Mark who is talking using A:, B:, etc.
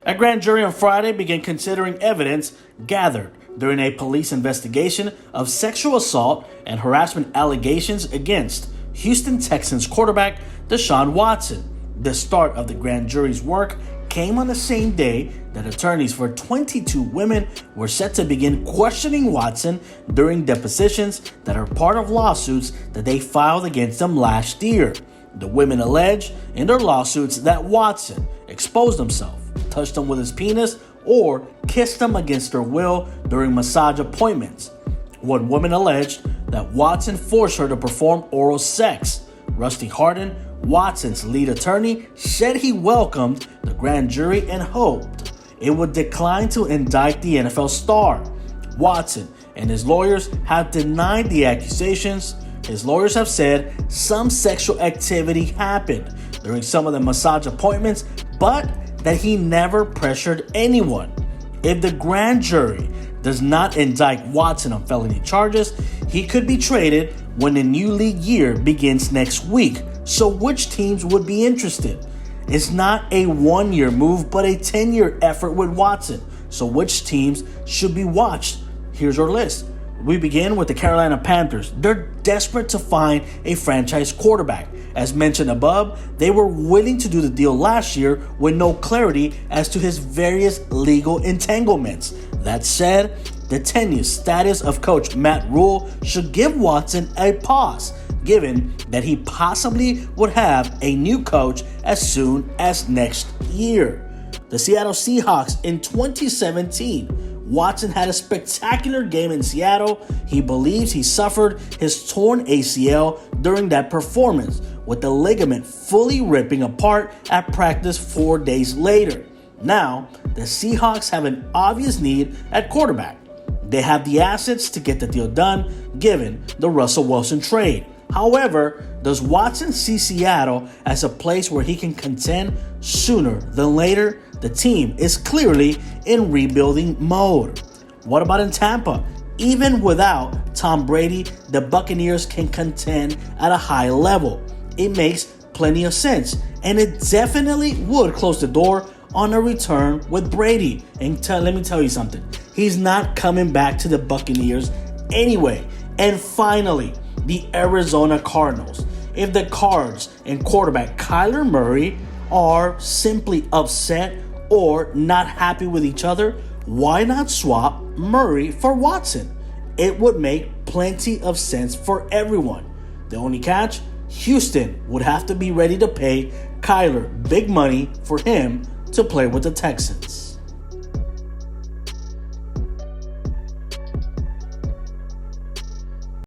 A: A grand jury on Friday began considering evidence gathered during a police investigation of sexual assault and harassment allegations against Houston Texans quarterback Deshaun Watson. The start of the grand jury's work came on the same day that attorneys for 22 women were set to begin questioning Watson during depositions that are part of lawsuits that they filed against them last year. The women allege in their lawsuits that Watson exposed himself, touched them with his penis, or kissed them against their will during massage appointments. One woman alleged that Watson forced her to perform oral sex. Rusty Hardin, Watson's lead attorney, said he welcomed the grand jury and hoped it would decline to indict the NFL star. Watson and his lawyers have denied the accusations. His lawyers have said some sexual activity happened during some of the massage appointments, but that he never pressured anyone. If the grand jury does not indict Watson on felony charges, he could be traded when the new league year begins next week. So which teams would be interested? It's not a one-year move, but a 10-year effort with Watson. So which teams should be watched? Here's our list. We begin with the Carolina Panthers. They're desperate to find a franchise quarterback. As mentioned above, they were willing to do the deal last year with no clarity as to his various legal entanglements. That said, the tenuous status of coach Matt Rule should give Watson a pause, given that he possibly would have a new coach as soon as next year. The Seattle Seahawks in 2017. Watson had a spectacular game in Seattle. He believes he suffered his torn ACL during that performance, with the ligament fully ripping apart at practice 4 days later. Now, the Seahawks have an obvious need at quarterback. They have the assets to get the deal done, given the Russell Wilson trade. However, does Watson see Seattle as a place where he can contend sooner than later? The team is clearly in rebuilding mode. What about in Tampa? Even without Tom Brady, the Buccaneers can contend at a high level. It makes plenty of sense, and it definitely would close the door on a return with Brady. And let me tell you something. He's not coming back to the Buccaneers anyway. And finally, the Arizona Cardinals. If the Cards and quarterback Kyler Murray are simply upset or not happy with each other, why not swap Murray for Watson? It would make plenty of sense for everyone. The only catch? Houston would have to be ready to pay Kyler big money for him to play with the Texans.